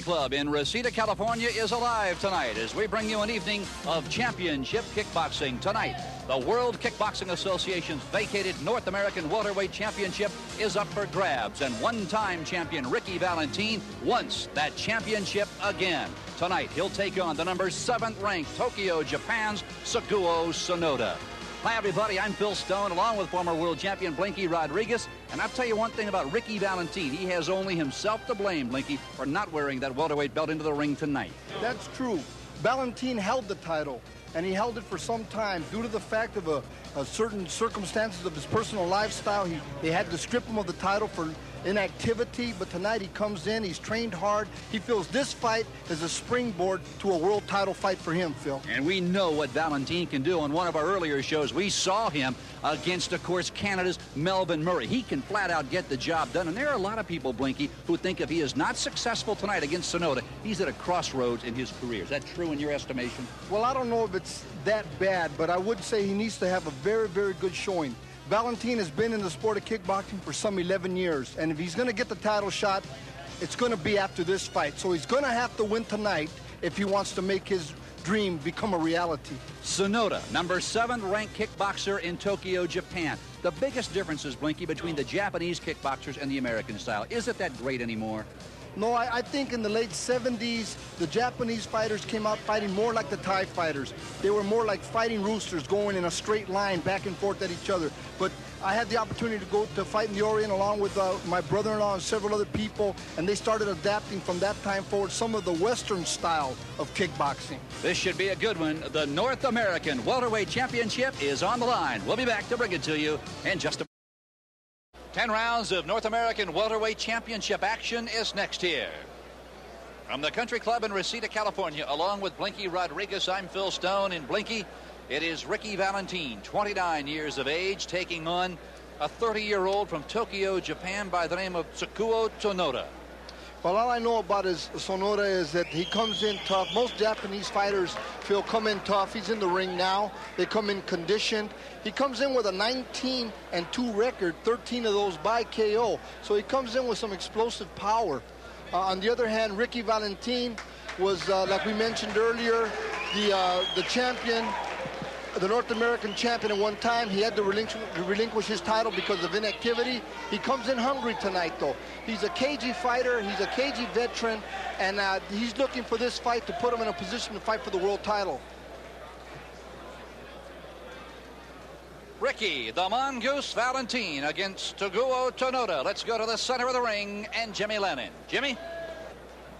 Club in Reseda, California is alive tonight as we bring you an evening of championship kickboxing. Tonight, the World Kickboxing Association's vacated North American Welterweight Championship is up for grabs, and one-time champion Ricky Valentine wants that championship again. Tonight, he'll take on the number 7th ranked Tokyo, Japan's Tsuguo Tsunoda. Hi, everybody. I'm Phil Stone, along with former world champion Blinky Rodriguez. And I'll tell you one thing about Ricky Valentine. He has only himself to blame, Blinky, for not wearing that welterweight belt into the ring tonight. That's true. Valentine held the title, and he held it for some time. Due to the fact of a certain circumstances of his personal lifestyle, they had to strip him of the title for inactivity, but tonight he comes in, he's trained hard. He feels this fight is a springboard to a world title fight for him, Phil. And we know what Valentine can do. On one of our earlier shows, we saw him against, of course, Canada's Melvin Murray. He can flat out get the job done, and there are a lot of people, Blinky, who think if he is not successful tonight against Tsunoda, he's at a crossroads in his career. Is that true in your estimation? Well, I don't know if it's that bad, but I would say he needs to have a very, very good showing. Valentine has been in the sport of kickboxing for some 11 years, and if he's going to get the title shot, it's going to be after this fight. So he's going to have to win tonight if he wants to make his dream become a reality. Tsunoda, number 7 ranked kickboxer in Tokyo, Japan. The biggest differences, Blinky, between the Japanese kickboxers and the American style. Is it that great anymore? No, I think in the late 70s, the Japanese fighters came out fighting more like the Thai fighters. They were more like fighting roosters, going in a straight line back and forth at each other. But I had the opportunity to go to fight in the Orient along with my brother-in-law and several other people, and they started adapting from that time forward some of the Western style of kickboxing. This should be a good one. The North American Welterweight Championship is on the line. We'll be back to bring it to you in just a 10 rounds of North American Welterweight Championship action is next here. From the Country Club in Reseda, California, along with Blinky Rodriguez, I'm Phil Stone. In Blinky, it is Ricky Valentine, 29 years of age, taking on a 30-year-old from Tokyo, Japan, by the name of Tsuguo Tsunoda. Well, all I know about Tsunoda is that he comes in tough. Most Japanese fighters, Phil, come in tough. He's in the ring now. They come in conditioned. He comes in with a 19-2 record, 13 of those by KO. So he comes in with some explosive power. On the other hand, Ricky Valentine was, like we mentioned earlier, the champion, the North American champion at one time. He had to relinquish his title because of inactivity. He comes in hungry tonight, though. He's a cagey fighter. He's a cagey veteran, and he's looking for this fight to put him in a position to fight for the world title. Ricky, the Mongoose Valentine against Tsuguo Tsunoda. Let's go to the center of the ring and Jimmy Lennon. Jimmy?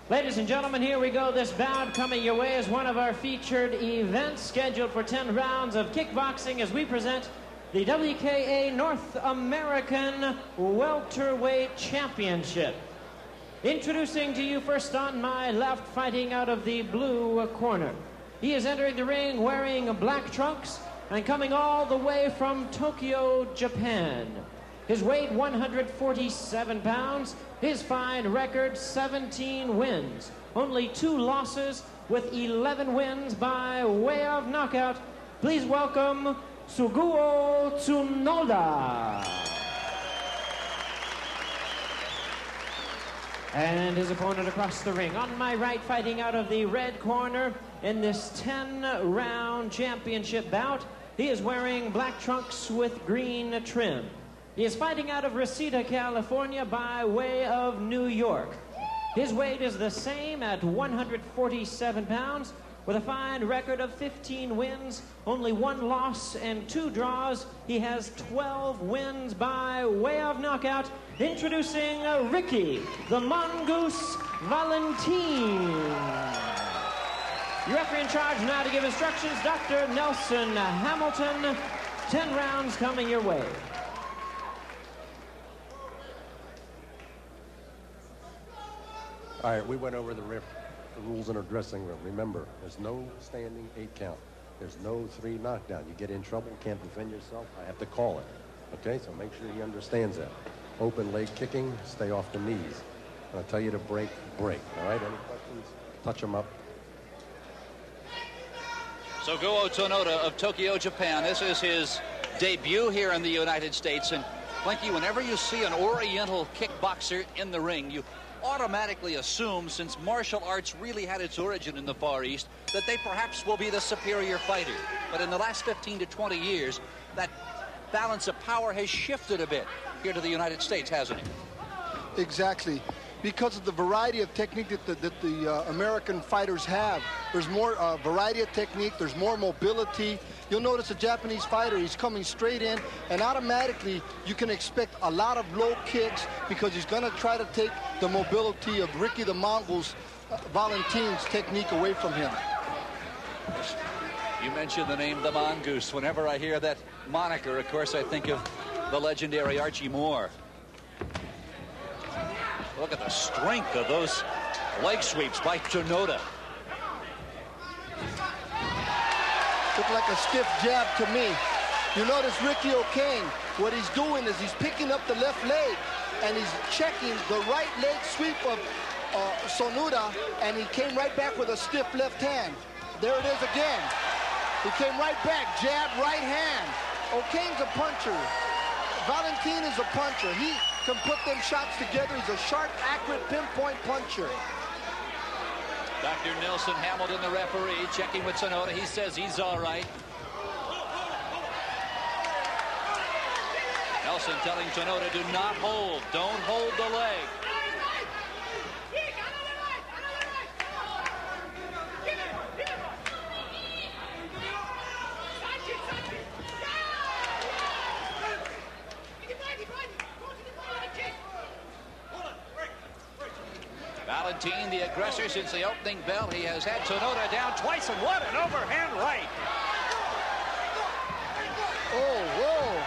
Ladies and gentlemen, here we go. This bout coming your way is one of our featured events scheduled for 10 rounds of kickboxing as we present the WKA North American Welterweight Championship. Introducing to you first on my left, fighting out of the blue corner. He is entering the ring wearing black trunks and coming all the way from Tokyo, Japan. His weight, 147 pounds. His fine record, 17 wins. Only 2 losses with 11 wins by way of knockout. Please welcome Tsuguo Tsunoda. And his opponent across the ring. On my right, fighting out of the red corner in this 10-round championship bout, he is wearing black trunks with green trim. He is fighting out of Reseda, California, by way of New York. His weight is the same at 147 pounds, with a fine record of 15 wins, only 1 loss and 2 draws. He has 12 wins by way of knockout. Introducing Ricky, the Mongoose Valentine. Your referee in charge now to give instructions, Dr. Nelson Hamilton. 10 rounds coming your way. All right, we went over the rules in our dressing room. Remember, there's no standing 8 count. There's no 3 knockdown. You get in trouble, can't defend yourself, I have to call it. Okay, so make sure he understands that. Open leg kicking, stay off the knees. I'll tell you to break. All right, any questions? Touch them up. Tsuguo Tsunoda of Tokyo, Japan. This is his debut here in the United States. And Blinky, whenever you see an Oriental kickboxer in the ring, you automatically assume, since martial arts really had its origin in the Far East, that they perhaps will be the superior fighter. But in the last 15 to 20 years, that balance of power has shifted a bit here to the United States, hasn't it? Exactly. Because of the variety of technique that the American fighters have. There's more variety of technique, there's more mobility. You'll notice a Japanese fighter, he's coming straight in, and automatically you can expect a lot of low kicks because he's going to try to take the mobility of Ricky the Mongoose Valentin's technique away from him. You mentioned the name the Mongoose. Whenever I hear that moniker, of course, I think of the legendary Archie Moore. Look at the strength of those leg sweeps by Tsunoda. Look like a stiff jab to me. You notice Ricky O'Kane, what he's doing is he's picking up the left leg and he's checking the right leg sweep of Tsunoda, and he came right back with a stiff left hand. There it is again. He came right back, jab, right hand. O'Kane's a puncher. Valentin is a puncher. He can put them shots together. He's a sharp, accurate, pinpoint puncher. Dr. Nelson Hamilton, the referee, checking with Tsunoda. He says he's all right. Nelson telling Tsunoda, do not hold. Don't hold the leg. Valentin, the aggressor since the opening bell. He has had Tsunoda down twice, and what an overhand right. Oh, whoa.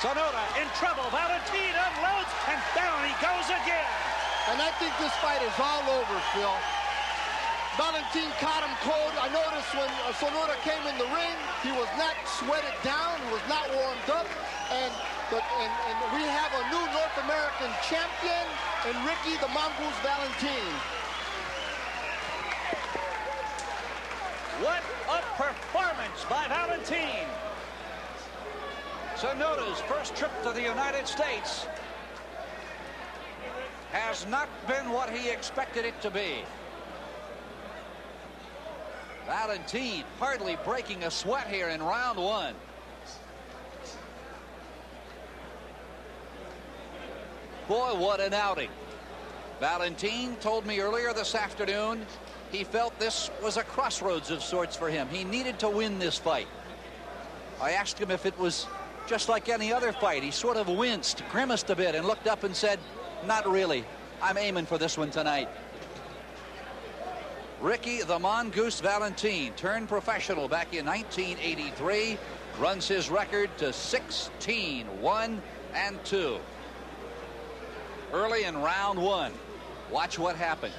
Tsunoda in trouble. Valentin unloads, and down he goes again. And I think this fight is all over, Phil. Valentin caught him cold. I noticed when Tsunoda came in the ring, he was not sweated down. He was not warmed up. And we have a new North American champion in Ricky the Mongoose Valentin. What a performance by Valentin. Tsunoda's first trip to the United States has not been what he expected it to be. Valentin hardly breaking a sweat here in round one. Boy, what an outing. Valentin told me earlier this afternoon he felt this was a crossroads of sorts for him. He needed to win this fight. I asked him if it was just like any other fight. He sort of winced, grimaced a bit, and looked up and said, not really. I'm aiming for this one tonight. Ricky the Mongoose Valentin turned professional back in 1983, runs his record to 16-1-2. Early in round one, watch what happened.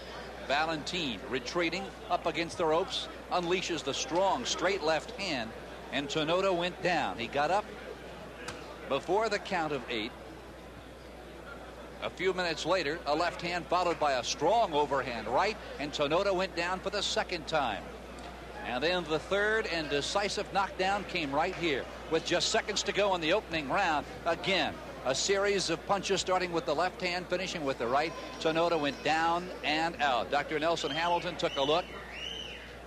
Valentin retreating up against the ropes, unleashes the strong straight left hand, and Tsunoda went down. He got up before the count of 8. A few minutes later, a left hand followed by a strong overhand right, and Tsunoda went down for the second time. And then the third and decisive knockdown came right here. With just seconds to go in the opening round, again, a series of punches starting with the left hand, finishing with the right. Tsunoda went down and out. Dr. Nelson Hamilton took a look.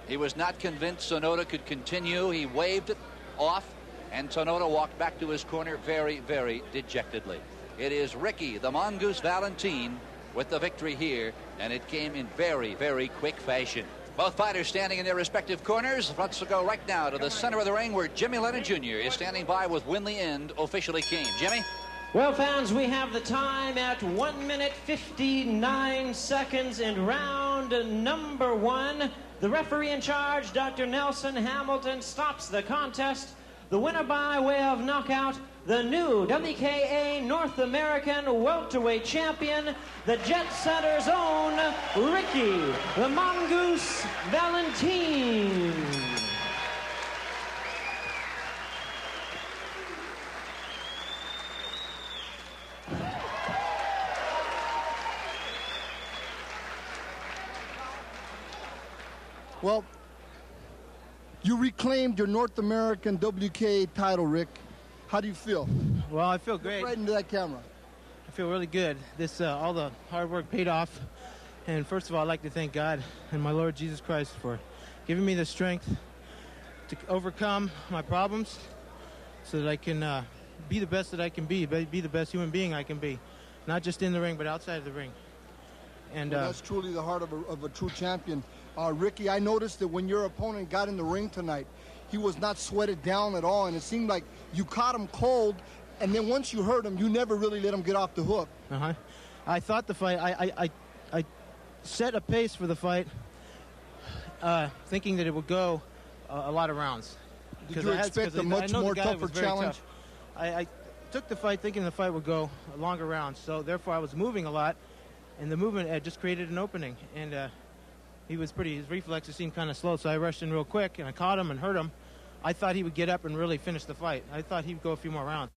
He was not convinced Tsunoda could continue. He waved it off, and Tsunoda walked back to his corner very, very dejectedly. It is Ricky the Mongoose Valentin with the victory here, and it came in very, very quick fashion. Both fighters standing in their respective corners. Let's go right now to the center of the ring where Jimmy Lennon Jr. is standing by with Win the End officially came. Jimmy? Well, fans, we have the time at 1 minute 59 seconds in round number 1. The referee in charge, Dr. Nelson Hamilton, stops the contest. The winner by way of knockout, the new WKA North American welterweight champion, the Jet Setter's own Ricky the Mongoose Valentin. Well, you reclaimed your North American WKA title, Rick. How do you feel? Well, I feel great. Look right into that camera. I feel really good. This all the hard work paid off. And first of all, I'd like to thank God and my Lord Jesus Christ for giving me the strength to overcome my problems so that I can be the best that I can be the best human being I can be, not just in the ring, but outside of the ring. And well, that's truly the heart of a true champion. Ricky, I noticed that when your opponent got in the ring tonight, he was not sweated down at all, and it seemed like you caught him cold, and then once you hurt him, you never really let him get off the hook. I thought the fight, I set a pace for the fight, thinking that it would go a lot of rounds. Did you expect a much more tougher challenge? Tough. I took the fight thinking the fight would go a longer rounds, so therefore I was moving a lot, and the movement just created an opening, and his reflexes seemed kind of slow, so I rushed in real quick, and I caught him and hurt him. I thought he would get up and really finish the fight. I thought he would go a few more rounds.